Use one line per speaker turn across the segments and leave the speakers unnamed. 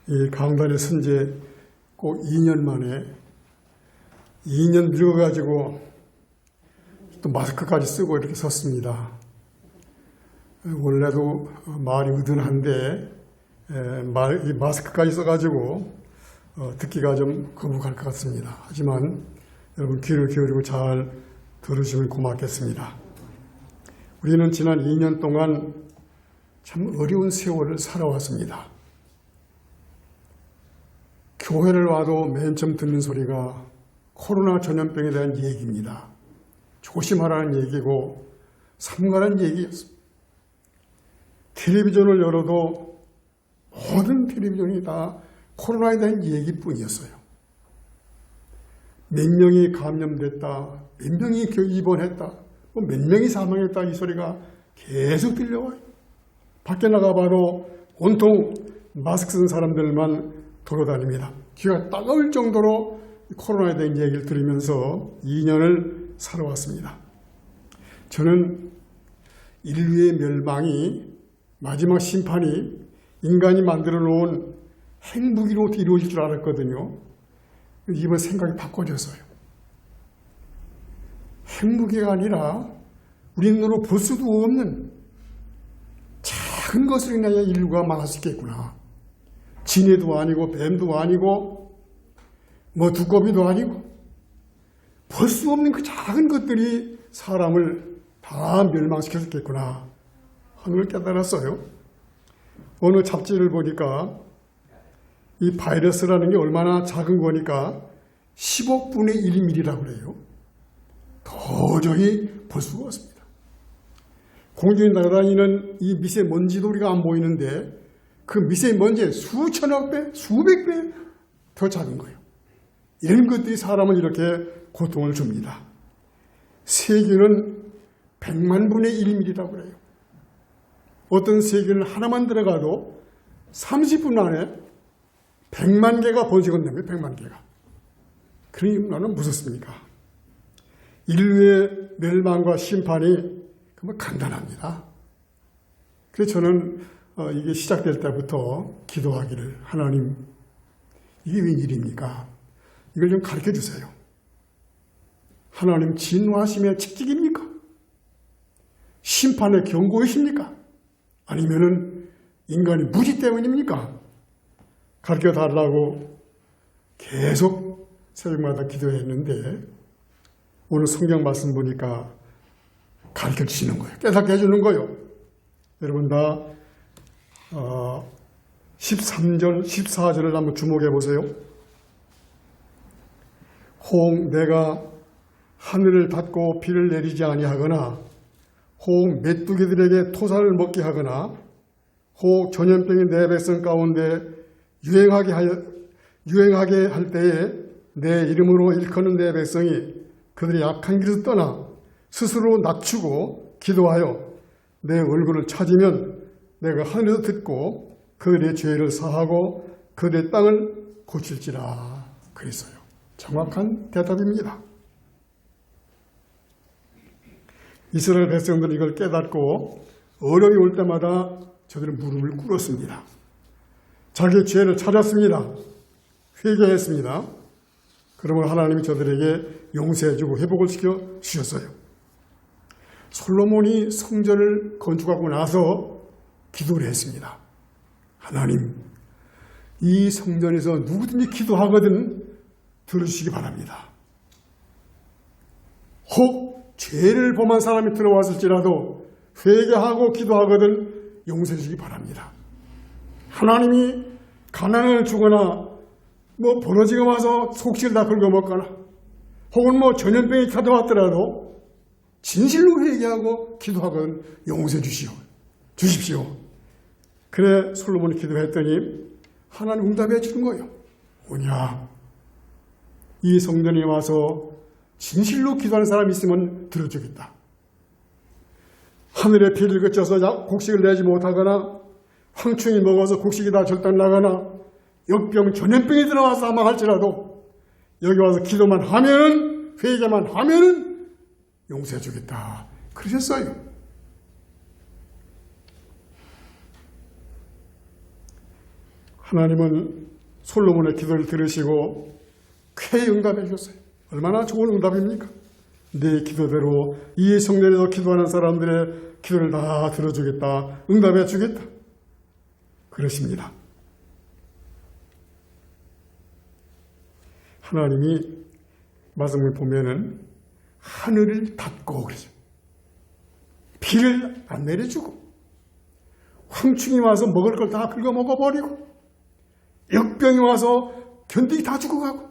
이 강단에 선 지 꼭 2년 만에 2년 늙어가지고 또 마스크까지 쓰고 이렇게 섰습니다. 원래도 말이 으둔한데 이 마스크까지 써가지고 듣기가 좀 거북할 것 같습니다. 하지만 여러분 귀를 기울이고 잘 들으시면 고맙겠습니다. 우리는 지난 2년 동안 참 어려운 세월을 살아왔습니다. 교회를 와도 맨 처음 듣는 소리가 코로나 전염병에 대한 얘기입니다. 조심하라는 얘기고 삼가라는 얘기였습니다. 텔레비전을 열어도 모든 텔레비전이 다 코로나에 대한 얘기뿐이었어요. 몇 명이 감염됐다, 몇 명이 입원했다, 몇 명이 사망했다 이 소리가 계속 들려와요. 밖에 나가봐도 온통 마스크 쓴 사람들만 돌아다닙니다. 귀가 따가울 정도로 코로나에 대한 얘기를 들으면서 2년을 살아왔습니다. 저는 인류의 멸망이 마지막 심판이 인간이 만들어 놓은 핵무기로 이루어질 줄 알았거든요. 이번 생각이 바꿔졌어요. 핵무기가 아니라 우리 눈으로 볼 수도 없는 작은 것으로 인하여 인류가 망할 수 있겠구나. 진해도 아니고 뱀도 아니고 두꺼비도 아니고 볼 수 없는 그 작은 것들이 사람을 다 멸망시켰겠구나 하는 걸 깨달았어요. 어느 잡지를 보니까 이 바이러스라는 게 얼마나 작은 거니까 10억분의 1mm라고 그래요. 도저히 볼 수가 없습니다. 공중에 날아다니는 이 미세먼지도 우리가 안 보이는데 그 미세먼지의 수천억 배, 수백 배 더 작은 거예요. 이런 것들이 사람을 이렇게 고통을 줍니다. 세균은 100만 분의 1mm라고 그래요. 어떤 세균은 하나만 들어가도 30분 안에 100만 개가 번식은 됩니다. 100만 개가. 그러니 얼마나 무섭습니까? 인류의 멸망과 심판이 정말 간단합니다. 그래서 저는 이게 시작될 때부터 기도하기를, 하나님 이게 웬일입니까? 이걸 좀 가르쳐 주세요. 하나님 진노하심의 책직입니까? 심판의 경고이십니까? 아니면은 인간의 무지 때문입니까? 가르쳐 달라고 계속 새벽마다 기도했는데 오늘 성경 말씀 보니까 가르쳐 주시는 거예요. 깨닫게 해주는 거예요. 여러분 다 13절, 14절을 한번 주목해 보세요. 혹 내가 하늘을 닫고 비를 내리지 아니하거나 혹 메뚜기들에게 토사를 먹게 하거나 혹 전염병이 내 백성 가운데 유행하게 할 때에 내 이름으로 일컫는 내 백성이 그들이 악한 길에서 떠나 스스로 낮추고 기도하여 내 얼굴을 찾으면 내가 하늘에서 듣고 그들의 죄를 사하고 그들의 땅을 고칠지라 그랬어요. 정확한 대답입니다. 이스라엘 백성들은 이걸 깨닫고 어려움이 올 때마다 저들은 무릎을 꿇었습니다. 자기의 죄를 찾았습니다. 회개했습니다. 그러면 하나님이 저들에게 용서해주고 회복을 시켜 주셨어요. 솔로몬이 성전을 건축하고 나서 기도를 했습니다. 하나님, 이 성전에서 누구든지 기도하거든 들어주시기 바랍니다. 혹 죄를 범한 사람이 들어왔을지라도 회개하고 기도하거든 용서해 주시기 바랍니다. 하나님이 가난을 주거나 버러지가 와서 속시를 다 긁어먹거나 혹은 전염병이 찾아왔더라도 진실로 회개하고 기도하거든 용서해 주십시오. 그래 솔로몬이 기도했더니 하나님 응답해 주는 거예요. 뭐냐? 이 성전에 와서 진실로 기도하는 사람이 있으면 들어주겠다. 하늘에 비를 그쳐서 곡식을 내지 못하거나 황충이 먹어서 곡식이 다 절단 나거나 역병 전염병이 들어와서 아마 할지라도 여기 와서 기도만 하면 회개만 하면 용서해 주겠다. 그러셨어요. 하나님은 솔로몬의 기도를 들으시고 쾌히 응답해 주셨어요. 얼마나 좋은 응답입니까? 내 기도대로 이 성전에서 기도하는 사람들의 기도를 다 들어주겠다, 응답해 주겠다, 그러십니다. 하나님이 말씀을 보면은 하늘을 닫고 그러죠. 비를 안 내려주고 황충이 와서 먹을 걸 다 긁어 먹어버리고 역병이 와서 견디기 다 죽어가고,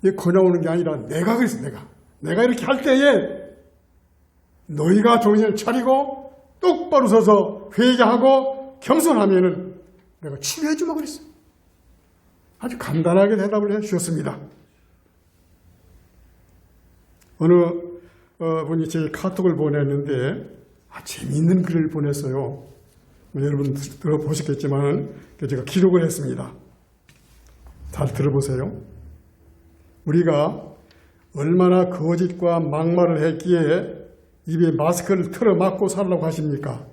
이게 거나오는 게 아니라 내가 그랬어. 내가 이렇게 할 때에 너희가 정신을 차리고 똑바로 서서 회개하고 겸손하면은 내가 치료해 주마 그랬어. 아주 간단하게 대답을 해 주셨습니다. 어느 분이 제 카톡을 보냈는데 재미있는 글을 보냈어요. 여러분 들어보셨겠지만 제가 기록을 했습니다. 잘 들어보세요. 우리가 얼마나 거짓과 막말을 했기에 입에 마스크를 틀어 막고 살라고 하십니까?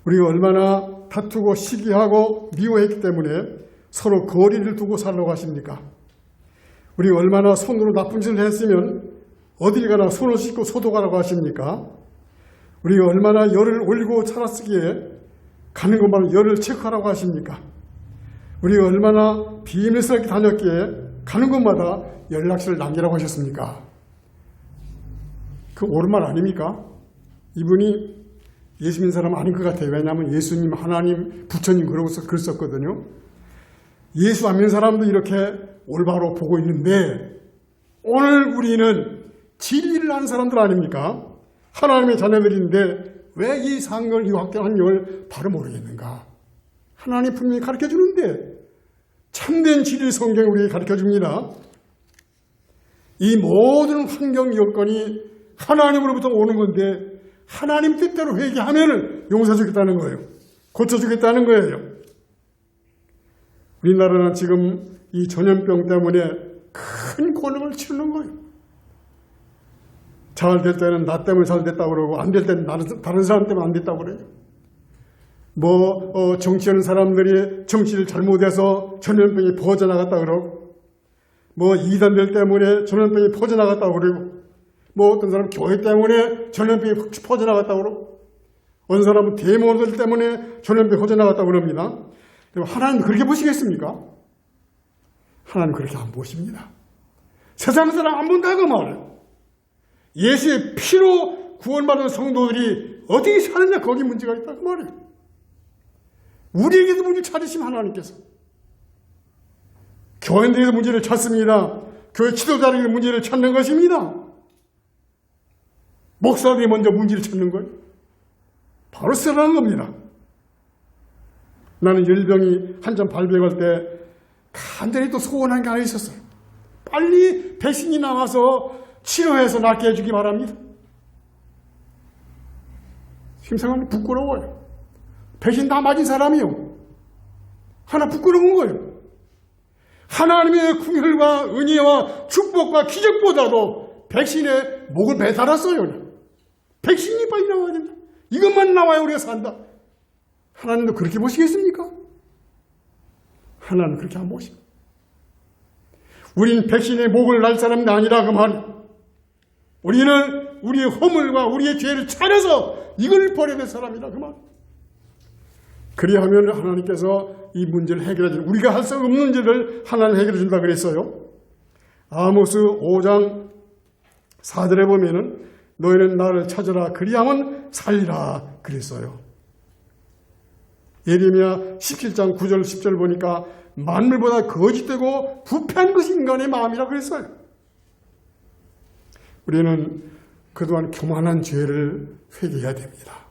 우리가 얼마나 다투고 시기하고 미워했기 때문에 서로 거리를 두고 살라고 하십니까? 우리가 얼마나 손으로 나쁜 짓을 했으면 어딜 가나 손을 씻고 소독하라고 하십니까? 우리가 얼마나 열을 올리고 살았기에 가는 것마다 열을 체크하라고 하십니까? 우리가 얼마나 비밀스럽게 다녔기에 가는 곳마다 연락처를 남기라고 하셨습니까? 그 옳은 말 아닙니까? 이분이 예수 믿는 사람 아닌 것 같아요. 왜냐하면 예수님, 하나님, 부처님 그랬었거든요. 예수 안 믿는 사람도 이렇게 올바로 보고 있는데 오늘 우리는 진리를 아는 사람들 아닙니까? 하나님의 자녀들인데 왜 이 상을, 이 확대한 환경을 바로 모르겠는가? 하나님 분명히 가르쳐주는데 참된 진리 성경이 우리에게 가르쳐줍니다. 이 모든 환경 여건이 하나님으로부터 오는 건데 하나님 뜻대로 회개하면 용서해주겠다는 거예요. 고쳐주겠다는 거예요. 우리나라는 지금 이 전염병 때문에 큰 곤혹을 치르는 거예요. 잘 될 때는 나 때문에 잘 됐다고 그러고 안 될 때는 다른 사람 때문에 안 됐다고 그래요. 정치하는 사람들이 정치를 잘못해서 전염병이 퍼져나갔다 그러고 이단들 때문에 전염병이 퍼져나갔다 그러고 어떤 사람은 교회 때문에 전염병이 퍼져나갔다 그러고 어떤 사람은 대모들 때문에 전염병이 퍼져나갔다 그럽니다. 하나님 그렇게 보시겠습니까? 하나님 그렇게 안 보십니다. 세상 사람 안 본다고 말해요. 예수의 피로 구원받은 성도들이 어떻게 사느냐, 거기 문제가 있다고 말해요. 우리에게도 문제를 찾으시면 하나님께서 교인들에게도 문제를 찾습니다. 교회 지도자들에게 문제를 찾는 것입니다. 목사들이 먼저 문제를 찾는 거예요. 바로 쓰라는 겁니다. 나는 열병이 한참 발병할 때 간절히 또 소원한 게 하나 있었어요. 빨리 백신이 나와서 치료해서 낫게 해주기 바랍니다. 심상하게 부끄러워요. 백신 다 맞은 사람이요. 하나 부끄러운 거예요. 하나님의 긍휼과 은혜와 축복과 기적보다도 백신에 목을 매달았어요. 백신이 빨리 나와야 된다. 이것만 나와야 우리가 산다. 하나님도 그렇게 보시겠습니까? 하나님은 그렇게 안 보십니다. 우리는 백신의 목을 날 사람이 아니라 그 말이에요. 우리는 우리의 허물과 우리의 죄를 찾아서 이걸 버려야 될 사람이라 그 말. 그리하면 하나님께서 이 문제를 해결해 주는, 우리가 할 수 없는 문제를 하나님 해결해 준다 그랬어요. 아모스 5장 4절에 보면은 너희는 나를 찾으라 그리하면 살리라 그랬어요. 예레미야 17장 9절 10절 보니까 만물보다 거짓되고 부패한 것이 인간의 마음이라 그랬어요. 우리는 그동안 교만한 죄를 회개해야 됩니다.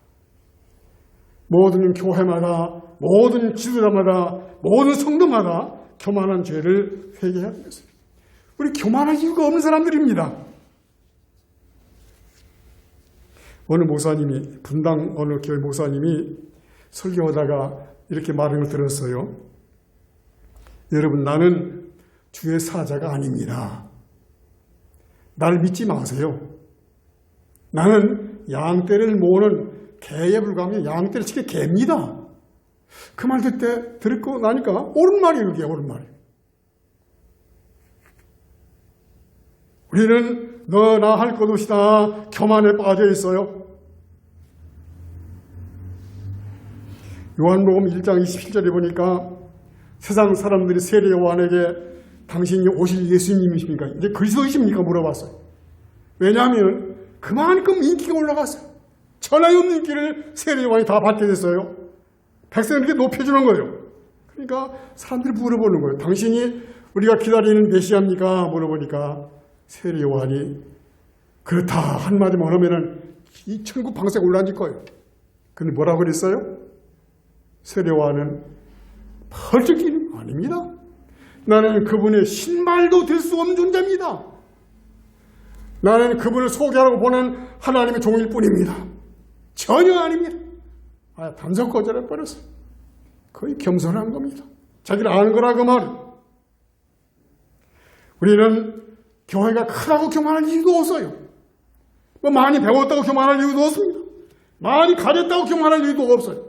모든 교회마다, 모든 지도자마다, 모든 성도마다 교만한 죄를 회개해야 되겠어요. 우리 교만할 이유가 없는 사람들입니다. 어느 목사님이, 분당 어느 교회 목사님이 설교하다가 이렇게 말하는 걸 들었어요. 여러분, 나는 주의 사자가 아닙니다. 나를 믿지 마세요. 나는 양떼를 모으는 개에 불과하며 양떼를 치게 개입니다. 그 말 듣고 나니까 옳은 말이에요. 그게 옳은 말이에요. 우리는 너나 할 것 없이 다 교만에 빠져 있어요. 요한복음 1장 27절에 보니까 세상 사람들이 세례 요한에게 당신이 오실 예수님이십니까? 이제 그리스도이십니까? 물어봤어요. 왜냐하면 그만큼 인기가 올라갔어요. 전화의 없는 인기를 세례 요한이 다 받게 됐어요. 백성에게 높여주는 거예요. 그러니까 사람들이 물어보는 거예요. 당신이 우리가 기다리는 메시아입니까? 물어보니까 세례 요한이 그렇다 한마디만 하면은 이 천국 방세가 올라앉을 거예요. 근데 뭐라고 그랬어요? 세례 요한은 펄쩍이는 아닙니다. 나는 그분의 신발도 될 수 없는 존재입니다. 나는 그분을 소개하고 보낸 하나님의 종일 뿐입니다. 전혀 아닙니다. 단속 거절해 버렸어요. 거의 겸손한 겁니다. 자기를 아는 거라 그 말이에요. 우리는 교회가 크다고 교만할 이유도 없어요. 뭐 많이 배웠다고 교만할 이유도 없습니다. 많이 가졌다고 교만할 이유도 없어요.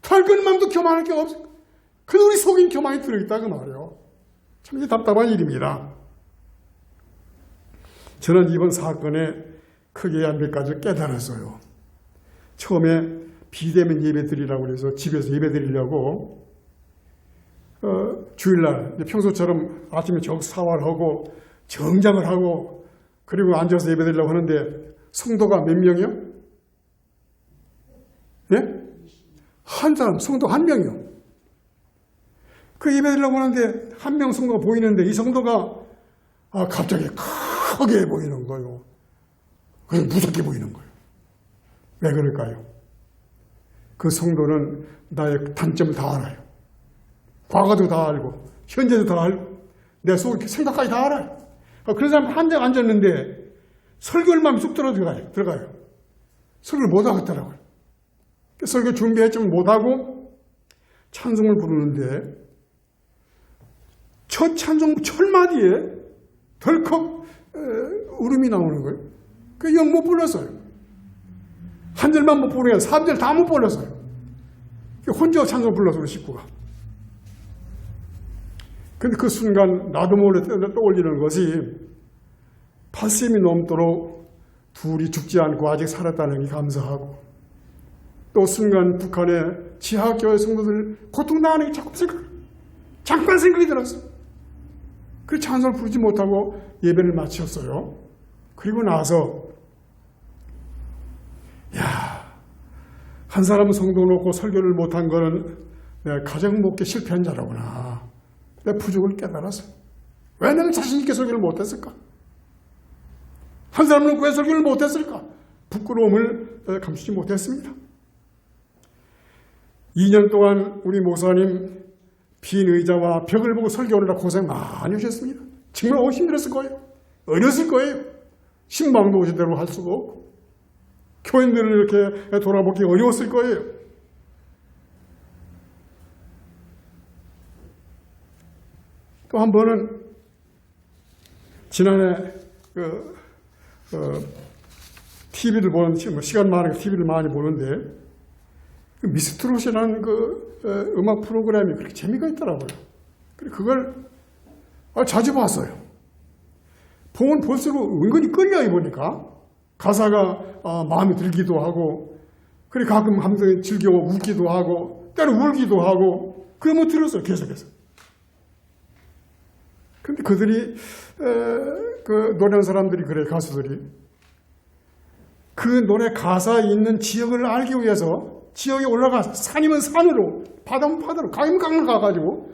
털끝 맘도 교만할 게 없어요. 근데 우리 속인 교만이 들어있다 그 말이에요. 참 답답한 일입니다. 저는 이번 사건에 크게 한 몇 가지 깨달았어요. 처음에 비대면 예배 드리라고 그래서 집에서 예배 드리려고 주일날 평소처럼 아침에 적사활 하고 정장을 하고 그리고 앉아서 예배 드리려고 하는데 성도가 몇 명이요? 예? 한 사람, 성도 한 명이요. 그 예배 드리려고 하는데 한 명 성도가 보이는데 이 성도가 갑자기 크게 보이는 거예요. 그냥 무섭게 보이는 거예요. 왜 그럴까요? 그 성도는 나의 단점을 다 알아요. 과거도 다 알고 현재도 다 알고 내 속 생각까지 다 알아요. 그런 사람 한 장 앉았는데 설교를 마음에 쑥 들어가요. 설교를 못 하겠더라고요. 설교 준비했지만 못하고 찬송을 부르는데 첫 찬송 철마디에 덜컥 울음이 나오는 거예요. 그 영 못 불렀어요. 한 절만 못 부르면 3절 다 못 불렀어요. 혼자 찬송 불러서 우리 식구가. 근데 그 순간 나도 몰래 떠올리는 것이 80이 넘도록 둘이 죽지 않고 아직 살았다는 게 감사하고 또 순간 북한의 지하교회 성도들 고통당하는 게 잠깐 생각이 들었어요. 그 찬송을 부르지 못하고 예배를 마쳤어요. 그리고 나서 한 사람은 성도 놓고 설교를 못한 거는 내가 가정 목회 실패한 자라구나. 내 부족을 깨달았어요. 왜 내가 자신 있게 설교를 못했을까? 한 사람은 왜 설교를 못했을까? 부끄러움을 감추지 못했습니다. 2년 동안 우리 목사님 빈 의자와 벽을 보고 설교하느라 고생 많이 하셨습니다. 정말 힘들었을 거예요. 어렸을 거예요. 신방도 제대로 할 수가 없고 교인들을 이렇게 돌아보기 어려웠을 거예요. 또 한 번은 지난해 TV를 보는 시간 많으니까 TV를 많이 보는데 미스트롯이라는 음악 프로그램이 그렇게 재미가 있더라고요. 그걸 자주 봤어요. 보면 볼수록 은근히 끌려요. 보니까 가사가 마음에 들기도 하고 그래 가끔 한번 즐겨 웃기도 하고 때로 울기도 하고 그러면 들었어요. 계속해서. 근데 그들이 노래하는 사람들이 그래 가수들이 그 노래 가사에 있는 지역을 알기 위해서 지역에 올라가 산이면 산으로 바다면 바다로 강이면 강을 가가지고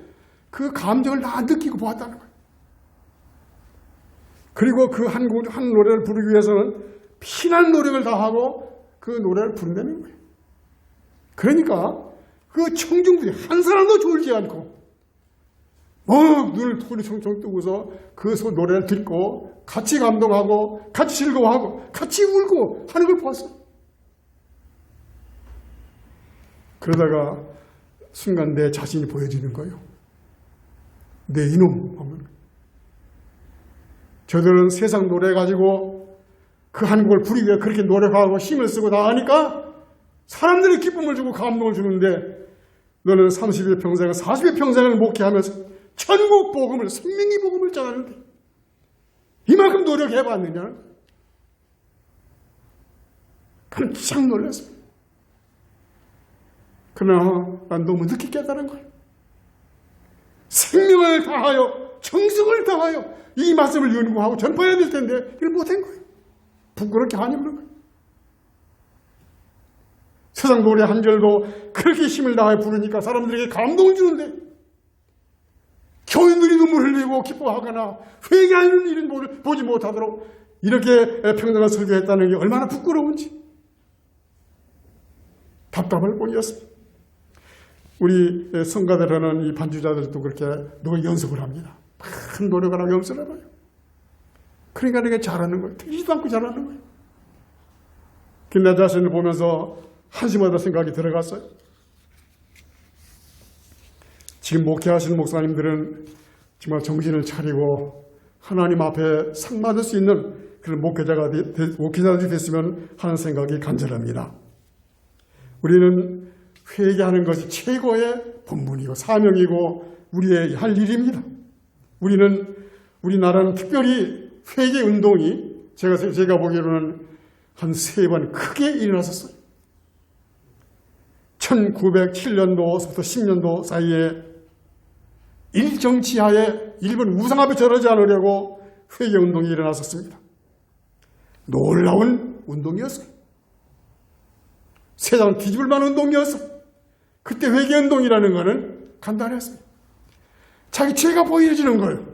그 감정을 다 느끼고 보았다는 거예요. 그리고 그 한 노래를 부르기 위해서는 피난 노력을 다하고 그 노래를 부른다는 거예요. 그러니까 그 청중들이 한 사람도 졸지 않고 눈을 총총 뜨고서 그 노래를 듣고 같이 감동하고 같이 즐거워하고 같이 울고 하는 걸 봤어요. 그러다가 순간 내 자신이 보여지는 거예요. 내 이놈 하면 저들은 세상 노래 가지고 그 한 곡을 부리기 위해 그렇게 노력하고 힘을 쓰고 다 하니까 사람들이 기쁨을 주고 감동을 주는데 너는 30의 평생을 40의 평생을 목회하면서 천국 복음을 생명의 복음을 전하는데 이만큼 노력해봤느냐? 깜짝 놀랐습니다. 그러나 난 너무 늦게 깨달은 거예요. 생명을 다하여 정성을 다하여 이 말씀을 연구하고 전파해야 될 텐데 이걸 못한 거예요. 부끄럽게 하냐는 거예요. 세상 노래 한 절도 그렇게 힘을 다해 부르니까 사람들에게 감동을 주는데 교인들이 눈물 흘리고 기뻐하거나 회개하는 일은 보지 못하도록 이렇게 평등한 설교했다는 게 얼마나 부끄러운지 답답할 뿐이었습니다. 우리 성가대라는 이 반주자들도 그렇게 누가 연습을 합니다. 큰 노력을 하고 연습을 해봐요. 그러니까 내가 잘하는 거예요. 틀리지도 않고 잘하는 거예요. 내 자신을 보면서 한심하다 생각이 들어갔어요. 지금 목회하시는 목사님들은 정말 정신을 차리고 하나님 앞에 상 받을 수 있는 그런 목회자들이 됐으면 하는 생각이 간절합니다. 우리는 회개하는 것이 최고의 본분이고 사명이고 우리의 할 일입니다. 우리나라는 특별히 회개 운동이 제가 보기로는 한 3번 크게 일어났었어요. 1907년도부터 10년도 사이에 일정치하에 일본 우상 앞에 절하지 않으려고 회개 운동이 일어났었습니다. 놀라운 운동이었어요. 세상 뒤집을 만한 운동이었어요. 그때 회개 운동이라는 것은 간단했어요. 자기 죄가 보여지는 거예요.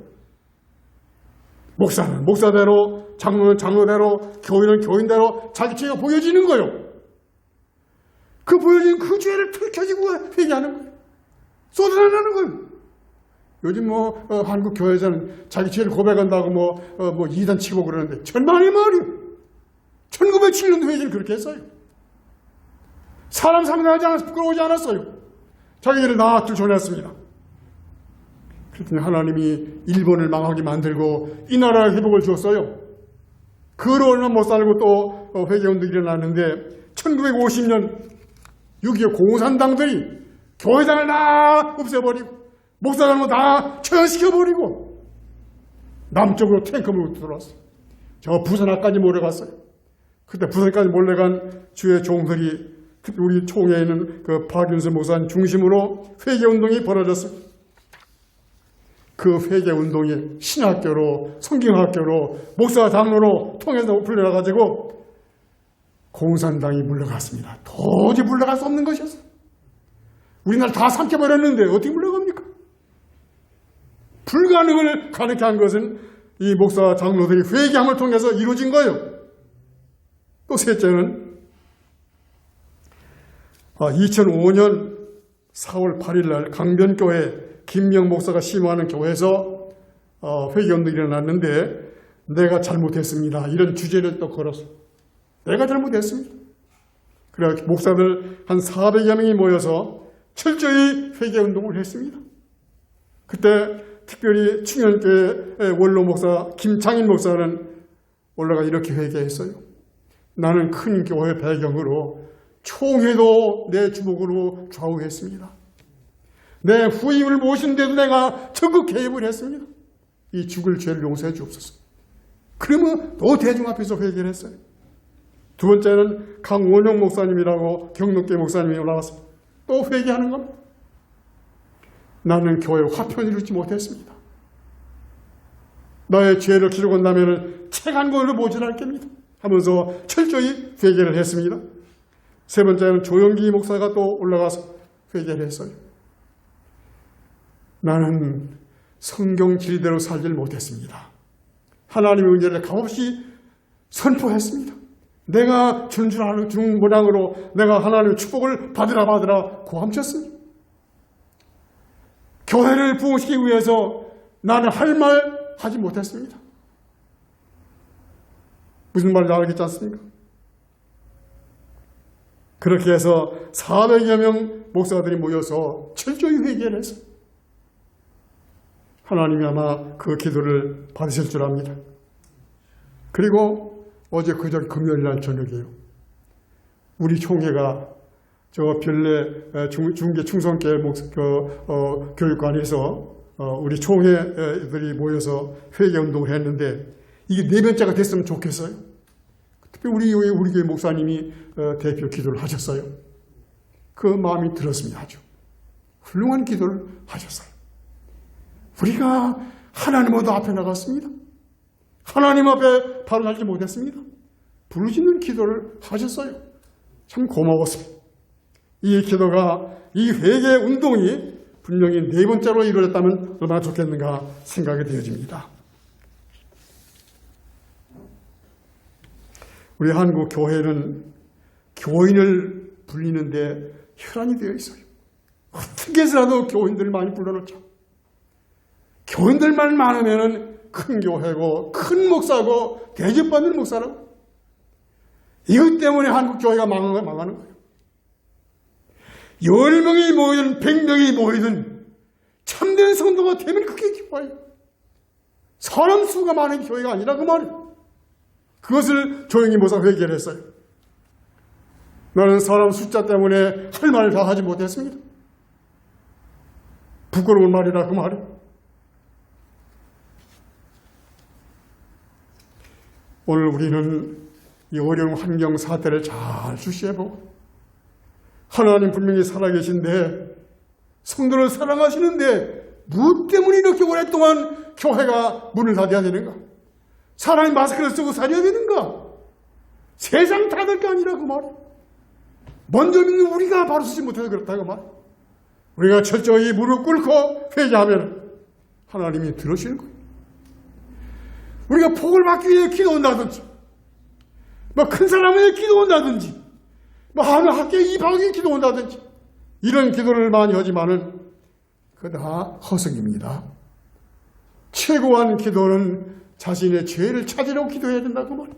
목사는 목사대로, 장로는 장로대로, 교인은 교인대로 자기 죄가 보여지는 거예요. 그 보여진 그 죄를 들켜지고 회개하는 거예요. 쏟아내는 거예요. 요즘 한국 교회에서는 자기 죄를 고백한다고 이단 치고 그러는데 전만의 말이에요. 1907년도 회개를 그렇게 했어요. 사람 상대하지 않아서 부끄러워하지 않았어요. 자기들을 다 들춰냈습니다. 그랬더니 하나님이 일본을 망하게 만들고 이 나라에 회복을 주었어요. 그로 얼마 못 살고 또 회개운동이 일어났는데 1950년 6.25 공산당들이 교회당을 다 없애버리고 목사당을 다 처형시켜버리고 남쪽으로 탱크 몰고 들어왔어요. 저 부산 앞까지 몰려갔어요. 그때 부산까지 몰려간 주의 종들이 특히 우리 총회에 있는 그 박윤수 목사님 중심으로 회개운동이 벌어졌습니다. 그 회개운동이 신학교로 성경학교로 목사 장로로 통해서 풀려나가지고 공산당이 물러갔습니다. 도저히 물러갈 수 없는 것이었어요. 우리나라 다 삼켜버렸는데 어떻게 물러갑니까? 불가능을 가능케 한 것은 이 목사 장로들이 회개함을 통해서 이루어진 거예요. 또 셋째는 2005년 4월 8일 날 강변교회 김명 목사가 심호하는 교회에서 회개운동이 일어났는데 내가 잘못했습니다. 이런 주제를 또 걸었어요. 내가 잘못했습니다. 그래 목사들 한 400여 명이 모여서 철저히 회개운동을 했습니다. 그때 특별히 충현교회 원로 목사 김창인 목사는 올라가 이렇게 회개했어요. 나는 큰 교회 배경으로 총회도 내 주목으로 좌우했습니다. 내 후임을 모시는데도 내가 적극 개입을 했습니다. 이 죽을 죄를 용서해 주옵소서. 그러면 또 대중 앞에서 회개를 했어요. 두 번째는 강원영 목사님이라고 경록계 목사님이 올라와서 또 회개하는 겁니다. 나는 교회 화편을 이루지 못했습니다. 나의 죄를 기록한다면 책 한 권으로 모자랄 겁니다. 하면서 철저히 회개를 했습니다. 세 번째는 조영기 목사가 또 올라가서 회개를 했어요. 나는 성경 진리대로 살지를 못했습니다. 하나님의 은혜를 값없이 선포했습니다. 내가 주는 줄 아는 중 모양으로 내가 하나님의 축복을 받으라 고함쳤습니다. 교회를 부흥시키기 위해서 나는 할 말 하지 못했습니다. 무슨 말인지 알겠지 않습니까? 그렇게 해서 400여 명 목사들이 모여서 철저히 회개를 했어요. 하나님이 아마 그 기도를 받으실 줄 압니다. 그리고 어제 금요일 날 저녁이에요. 우리 총회가 저 별내 중계 충성계 교육관에서 우리 총회들이 모여서 회개 운동을 했는데 이게 내변자가 됐으면 좋겠어요. 특히 우리 교회 목사님이 대표 기도를 하셨어요. 그 마음이 들었습니다. 아주 훌륭한 기도를 하셨어요. 우리가 하나님보다 앞에 나갔습니다. 하나님 앞에 바로 살지 못했습니다. 부르짖는 기도를 하셨어요. 참 고마웠습니다. 이 기도가, 이 회개 운동이 분명히 네 번째로 이루어졌다면 얼마나 좋겠는가 생각이 되어집니다. 우리 한국 교회는 교인을 불리는데 혈안이 되어 있어요. 어떻게 해서라도 교인들을 많이 불러놓자. 교인들만 많으면 큰 교회고 큰 목사고 대접받는 목사라고. 이것 때문에 한국 교회가 망하는 거예요. 10명이 모이든 100명이 모이든 참된 성도가 되면 그게 기뻐요. 사람 수가 많은 교회가 아니라 그 말이에요. 그것을 조용히 모사 회개를 했어요. 나는 사람 숫자 때문에 할 말을 다 하지 못했습니다. 부끄러운 말이라 그 말이에요. 오늘 우리는 이 어려운 환경 사태를 잘 주시해보고 하나님 분명히 살아계신데 성도를 사랑하시는데 무엇 때문에 이렇게 오랫동안 교회가 문을 닫아야 되는가? 사람이 마스크를 쓰고 살아야 되는가? 세상 닫을 게 아니라 그 말이에요. 먼저 믿는 우리가 바로 서지 못해서 그렇다 그 말이에요. 우리가 철저히 무릎 꿇고 회개하면 하나님이 들으시는 거예요. 우리가 복을 받기 위해 기도한다든지 큰 사람을 기도한다든지 하늘 학교에 입학에 기도한다든지 이런 기도를 많이 하지만은 그거 다 허석입니다. 최고한 기도는 자신의 죄를 찾으려고 기도해야 된다고 말이에요.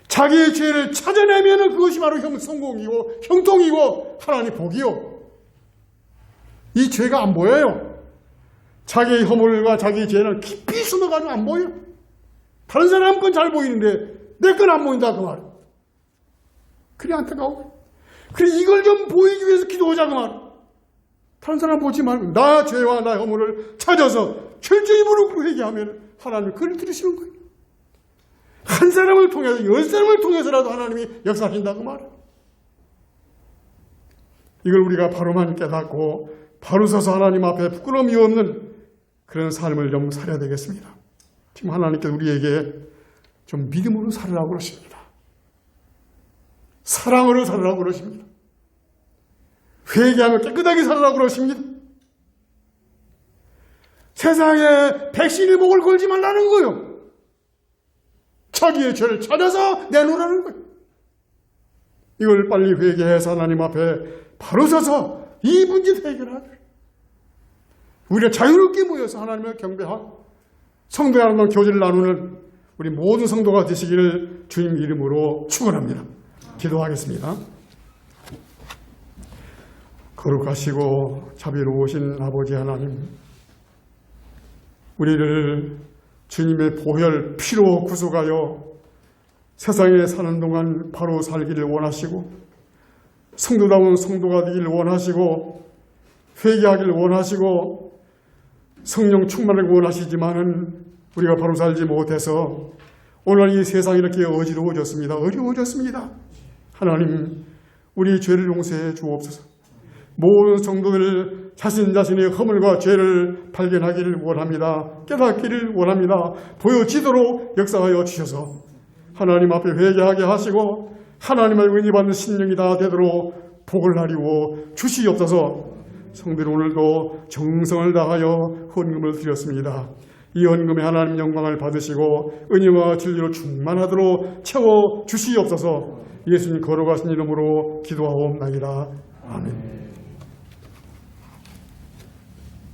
자기의 죄를 찾아내면 그것이 바로 성공이고 형통이고 하나님 복이요. 이 죄가 안 보여요. 자기의 허물과 자기의 죄는 깊이 숨어가면 안 보여요. 다른 사람 건 잘 보이는데 내 건 안 보인다 그 말이에요. 그래 안타까워. 그래 이걸 좀 보이기 위해서 기도하자 그 말이에요. 다른 사람 보지 말고 나 죄와 나의 허물을 찾아서 철저히 무릎 꿇고 회개하면 하나님이 그를 들으시는 거예요. 한 사람을 통해서 10사람을 통해서라도 하나님이 역사하신다 그 말이에요. 이걸 우리가 바로만 깨닫고 바로 서서 하나님 앞에 부끄러움이 없는 그런 삶을 좀 살아야 되겠습니다. 지금 하나님께서 우리에게 좀 믿음으로 살으라고 그러십니다. 사랑으로 살으라고 그러십니다. 회개하며 깨끗하게 살으라고 그러십니다. 세상에 백신의 목을 걸지 말라는 거예요. 자기의 죄를 찾아서 내놓으라는 거예요. 이걸 빨리 회개해서 하나님 앞에 바로 서서 이 문제 해결하라. 우리가 자유롭게 모여서 하나님을 경배하고 성도 하나님과 교제를 나누는 우리 모든 성도가 되시기를 주님 이름으로 축원합니다. 기도하겠습니다. 거룩하시고 자비로우신 아버지 하나님, 우리를 주님의 보혈 피로 구속하여 세상에 사는 동안 바로 살기를 원하시고 성도다운 성도가 되기를 원하시고 회개하기를 원하시고 성령 충만을 원하시지만은 우리가 바로 살지 못해서 오늘 이 세상이 이렇게 어지러워졌습니다. 어려워졌습니다. 하나님, 우리 죄를 용서해 주옵소서. 모든 성도들 자신의 허물과 죄를 발견하기를 원합니다. 깨닫기를 원합니다. 보여지도록 역사하여 주셔서 하나님 앞에 회개하게 하시고 하나님의 은혜 받는 신령이 다 되도록 복을 하리워 주시옵소서. 성도들 오늘도 정성을 다하여 헌금을 드렸습니다. 이 헌금에 하나님 영광을 받으시고 은혜와 진리로 충만하도록 채워 주시옵소서. 예수님 거룩하신 이름으로 기도하옵나이다. 아멘.